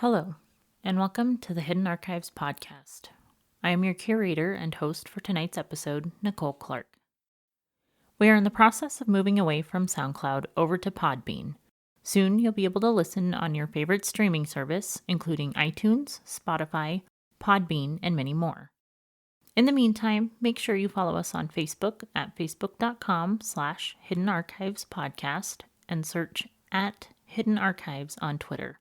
Hello, and welcome to the Hidden Archives podcast. I am your curator and host for tonight's episode, Nicole Clark. We are in the process of moving away from SoundCloud over to Podbean. Soon you'll be able to listen on your favorite streaming service, including iTunes, Spotify, Podbean, and many more. In the meantime, make sure you follow us on Facebook at facebook.com/Hidden Archives Podcast and search at Hidden Archives on Twitter.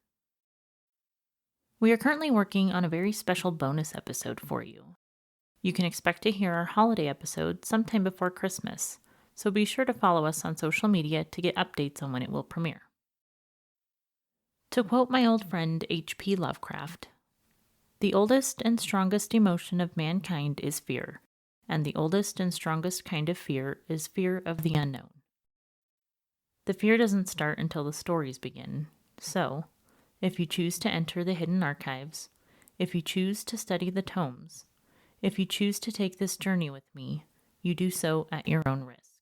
We are currently working on a very special bonus episode for you. You can expect to hear our holiday episode sometime before Christmas, so be sure to follow us on social media to get updates on when it will premiere. To quote my old friend H.P. Lovecraft, "The oldest and strongest emotion of mankind is fear, and the oldest and strongest kind of fear is fear of the unknown." The fear doesn't start until the stories begin, so if you choose to enter the hidden archives, if you choose to study the tomes, if you choose to take this journey with me, you do so at your own risk.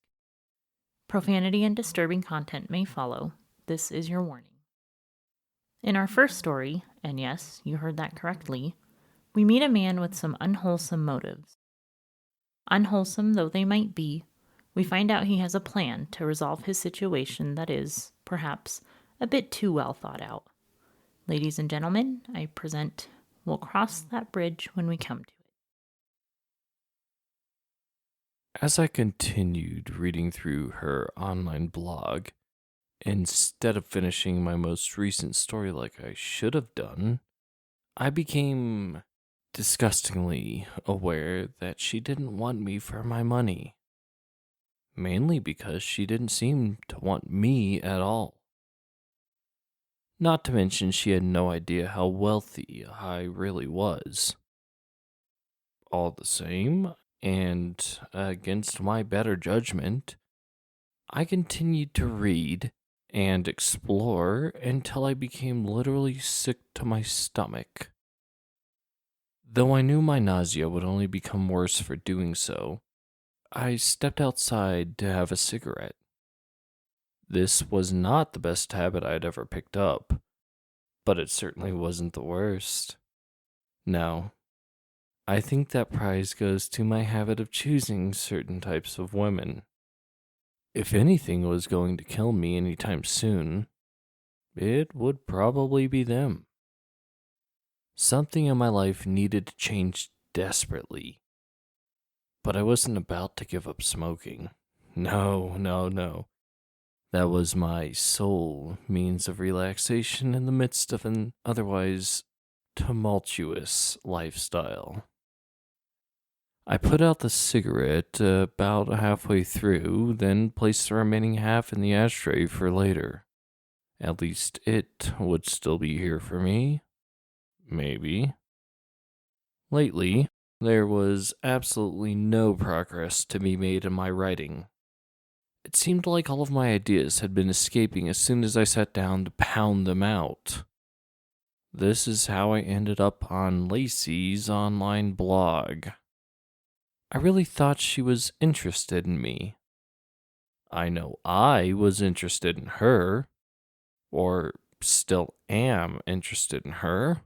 Profanity and disturbing content may follow. This is your warning. In our first story, and yes, you heard that correctly, we meet a man with some unwholesome motives. Unwholesome though they might be, we find out he has a plan to resolve his situation that is, perhaps, a bit too well thought out. Ladies and gentlemen, I present We'll Cross That Bridge When We Come to It. As I continued reading through her online blog, instead of finishing my most recent story like I should have done, I became disgustingly aware that she didn't want me for my money. Mainly because she didn't seem to want me at all. Not to mention she had no idea how wealthy I really was. All the same, and against my better judgment, I continued to read and explore until I became literally sick to my stomach. Though I knew my nausea would only become worse for doing so, I stepped outside to have a cigarette. This was not the best habit I had ever picked up, but it certainly wasn't the worst. No, I think that prize goes to my habit of choosing certain types of women. If anything was going to kill me anytime soon, it would probably be them. Something in my life needed to change desperately, but I wasn't about to give up smoking. No. That was my sole means of relaxation in the midst of an otherwise tumultuous lifestyle. I put out the cigarette about halfway through, then placed the remaining half in the ashtray for later. At least it would still be here for me. Maybe. Lately, there was absolutely no progress to be made in my writing. It seemed like all of my ideas had been escaping as soon as I sat down to pound them out. This is how I ended up on Lacey's online blog. I really thought she was interested in me. I know I was interested in her, or still am interested in her.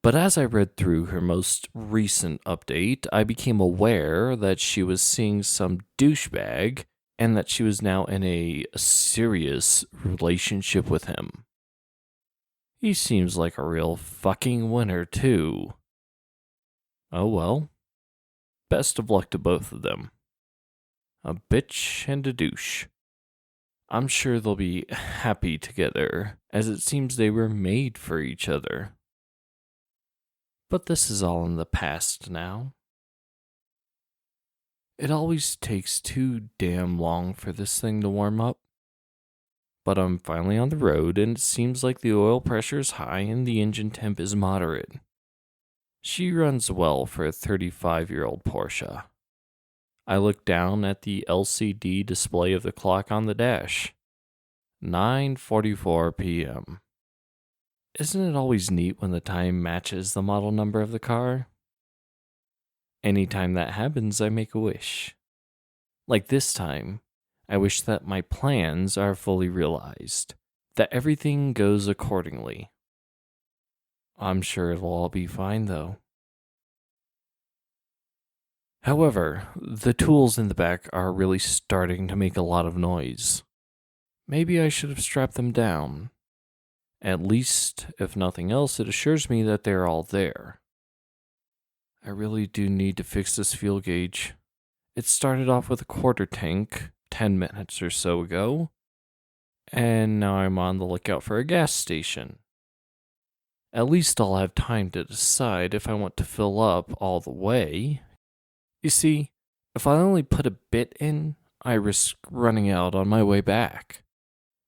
But as I read through her most recent update, I became aware that she was seeing some douchebag and that she was now in a serious relationship with him. He seems like a real fucking winner, too. Oh well. Best of luck to both of them. A bitch and a douche. I'm sure they'll be happy together, as it seems they were made for each other. But this is all in the past now. It always takes too damn long for this thing to warm up. But I'm finally on the road, and it seems like the oil pressure is high and the engine temp is moderate. She runs well for a 35-year-old Porsche. I look down at the LCD display of the clock on the dash. 9:44 p.m. Isn't it always neat when the time matches the model number of the car? Anytime that happens, I make a wish. Like this time, I wish that my plans are fully realized, that everything goes accordingly. I'm sure it'll all be fine, though. However, the tools in the back are really starting to make a lot of noise. Maybe I should have strapped them down. At least, if nothing else, it assures me that they're all there. I really do need to fix this fuel gauge. It started off with a quarter tank 10 minutes or so ago, and now I'm on the lookout for a gas station. At least I'll have time to decide if I want to fill up all the way. You see, if I only put a bit in, I risk running out on my way back.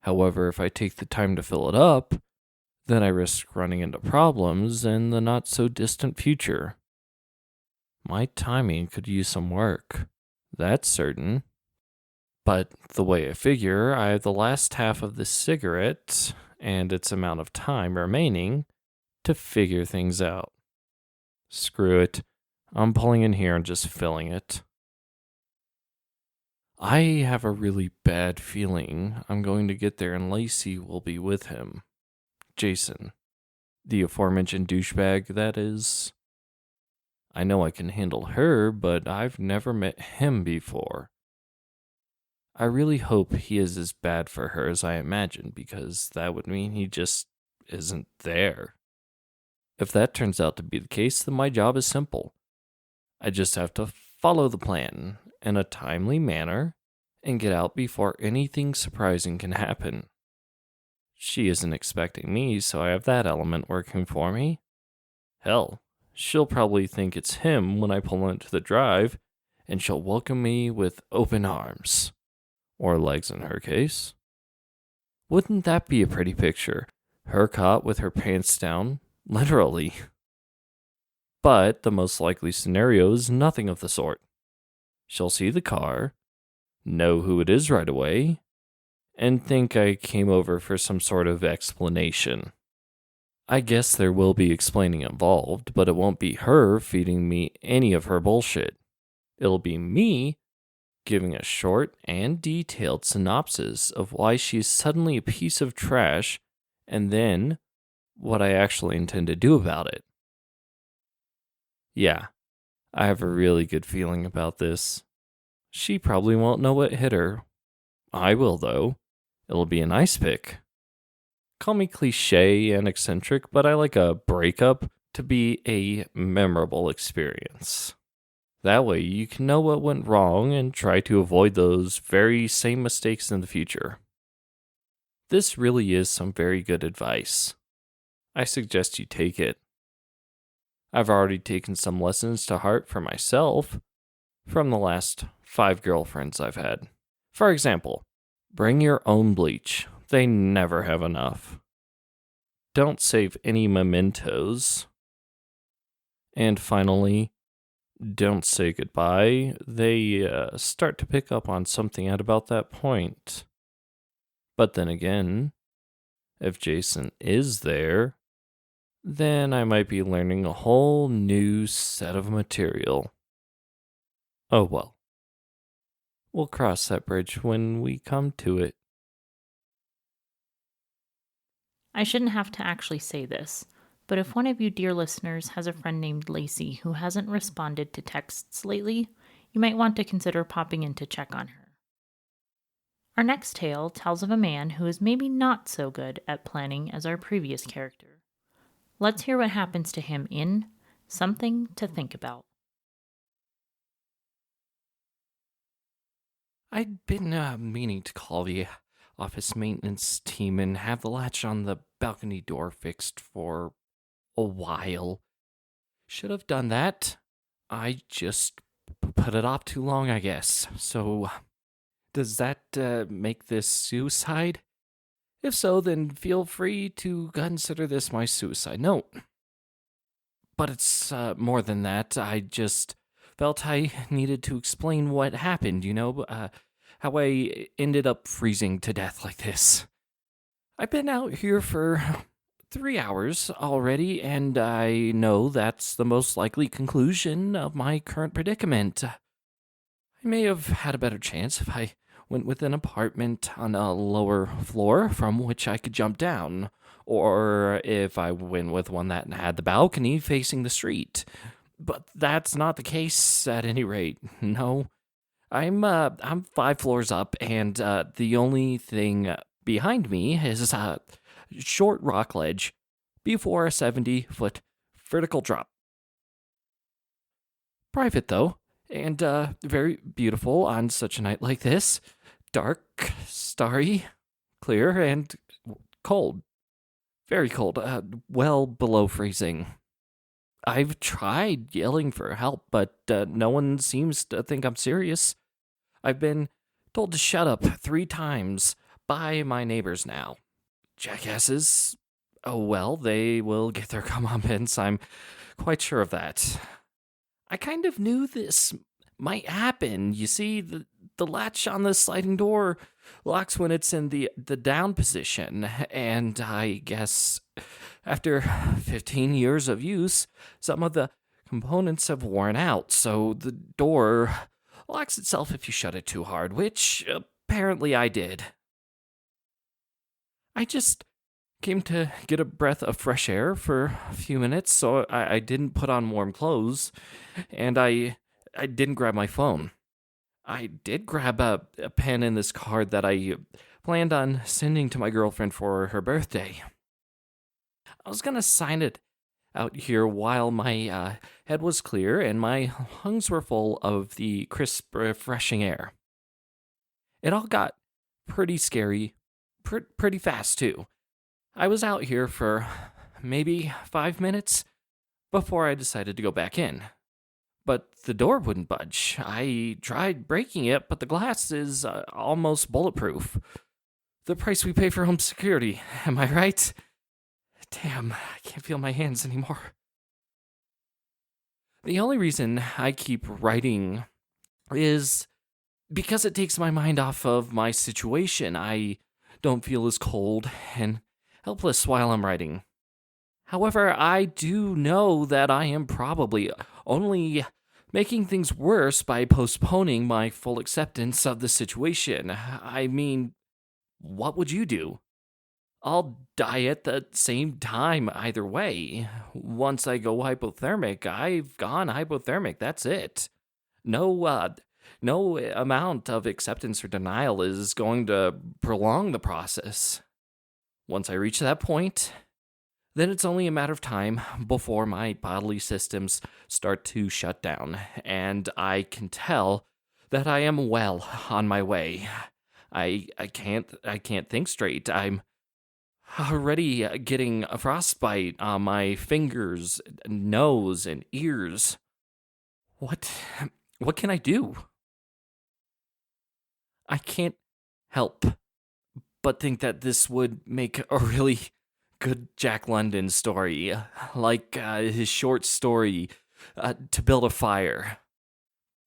However, if I take the time to fill it up, then I risk running into problems in the not so distant future. My timing could use some work, that's certain. But the way I figure, I have the last half of this cigarette and its amount of time remaining to figure things out. Screw it. I'm pulling in here and just filling it. I have a really bad feeling I'm going to get there and Lacey will be with him. Jason. The aforementioned douchebag, that is. I know I can handle her, but I've never met him before. I really hope he is as bad for her as I imagined, because that would mean he just isn't there. If that turns out to be the case, then my job is simple. I just have to follow the plan in a timely manner and get out before anything surprising can happen. She isn't expecting me, so I have that element working for me. Hell, she'll probably think it's him when I pull into the drive, and she'll welcome me with open arms. Or legs in her case. Wouldn't that be a pretty picture? Her caught with her pants down, literally. But the most likely scenario is nothing of the sort. She'll see the car, know who it is right away, and think I came over for some sort of explanation. I guess there will be explaining involved, but it won't be her feeding me any of her bullshit. It'll be me giving a short and detailed synopsis of why she's suddenly a piece of trash, and then what I actually intend to do about it. Yeah, I have a really good feeling about this. She probably won't know what hit her. I will, though. It'll be a nice pick. Call me cliche and eccentric, but I like a breakup to be a memorable experience. That way you can know what went wrong and try to avoid those very same mistakes in the future. This really is some very good advice. I suggest you take it. I've already taken some lessons to heart for myself from the last 5 girlfriends I've had. For example, bring your own bleach. They never have enough. Don't save any mementos. And finally, don't say goodbye. They start to pick up on something at about that point. But then again, if Jason is there, then I might be learning a whole new set of material. Oh well. We'll cross that bridge when we come to it. I shouldn't have to actually say this, but if one of you dear listeners has a friend named Lacey who hasn't responded to texts lately, you might want to consider popping in to check on her. Our next tale tells of a man who is maybe not so good at planning as our previous character. Let's hear what happens to him in Something to Think About. I'd been meaning to call the office maintenance team and have the latch on the balcony door fixed for a while. Should have done that. I just put it off too long, I guess. So, does that make this suicide? If so, then feel free to consider this my suicide note. But it's more than that. I just felt I needed to explain what happened, how I ended up freezing to death like this. I've been out here for 3 hours already, and I know that's the most likely conclusion of my current predicament. I may have had a better chance if I went with an apartment on a lower floor from which I could jump down, or if I went with one that had the balcony facing the street. But that's not the case at any rate. No, I'm 5 floors up, and the only thing behind me is a short rock ledge before a 70-foot vertical drop. Private though, and very beautiful on such a night like this. Dark, starry, clear, and cold. Very cold. Well below freezing. I've tried yelling for help, but no one seems to think I'm serious. I've been told to shut up 3 times by my neighbors now. Jackasses. Oh well, they will get their comeuppance, I'm quite sure of that. I kind of knew this might happen. You see, the latch on the sliding door locks when it's in the down position, and I guess after 15 years of use, some of the components have worn out, so the door locks itself if you shut it too hard, which apparently I did. I just came to get a breath of fresh air for a few minutes, so I didn't put on warm clothes, and I didn't grab my phone. I did grab a pen and this card that I planned on sending to my girlfriend for her birthday. I was gonna sign it out here while my head was clear and my lungs were full of the crisp, refreshing air. It all got pretty scary, pretty fast too. I was out here for maybe 5 minutes before I decided to go back in. But the door wouldn't budge. I tried breaking it, but the glass is almost bulletproof. The price we pay for home security, am I right? Damn, I can't feel my hands anymore. The only reason I keep writing is because it takes my mind off of my situation. I don't feel as cold and helpless while I'm writing. However, I do know that I am probably only making things worse by postponing my full acceptance of the situation. I mean, what would you do? I'll die at the same time either way. Once I go hypothermic, I've gone hypothermic. That's it. No amount of acceptance or denial is going to prolong the process. Once I reach that point, then it's only a matter of time before my bodily systems start to shut down, and I can tell that I am well on my way. I can't think straight. I'm already getting a frostbite on my fingers, nose, and ears. What what can I do? I can't help but think that this would make a really good Jack London story, like his short story, To Build a Fire.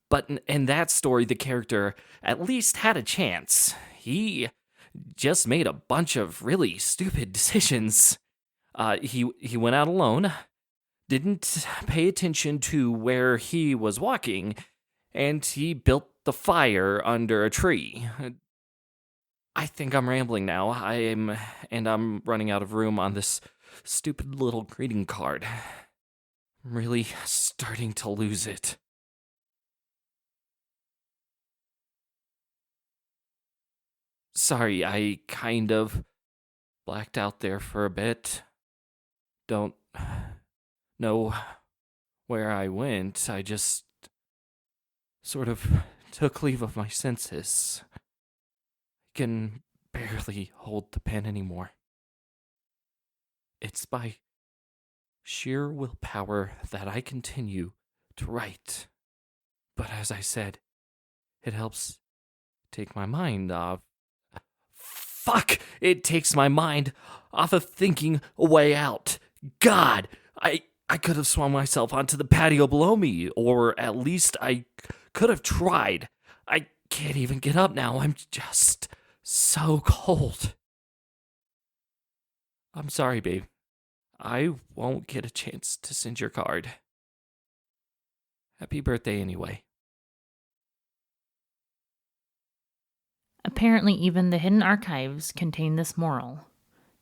But in that story, the character at least had a chance. He just made a bunch of really stupid decisions. He went out alone, didn't pay attention to where he was walking, and he built the fire under a tree. I think I'm rambling now. I'm running out of room on this stupid little greeting card. I'm really starting to lose it. Sorry, I kind of blacked out there for a bit. Don't know where I went. I just sort of took leave of my senses. I can barely hold the pen anymore. It's by sheer willpower that I continue to write. But as I said, it helps take my mind off. Fuck! It takes my mind off of thinking a way out. God! I could have swung myself onto the patio below me, or at least I could have tried. I can't even get up now. I'm just so cold. I'm sorry, babe. I won't get a chance to send your card. Happy birthday anyway. Apparently, even the hidden archives contain this moral: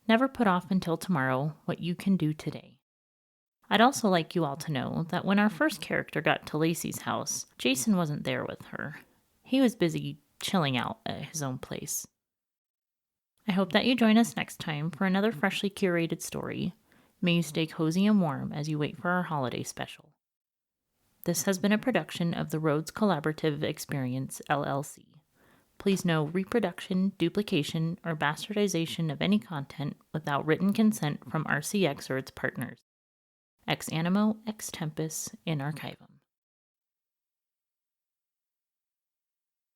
never put off until tomorrow what you can do today. I'd also like you all to know that when our first character got to Lacey's house, Jason wasn't there with her. He was busy chilling out at his own place. I hope that you join us next time for another freshly curated story. May you stay cozy and warm as you wait for our holiday special. This has been a production of the Rhodes Collaborative Experience, LLC. Please no reproduction, duplication, or bastardization of any content without written consent from RCX or its partners. Ex animo, ex tempus, in archivum.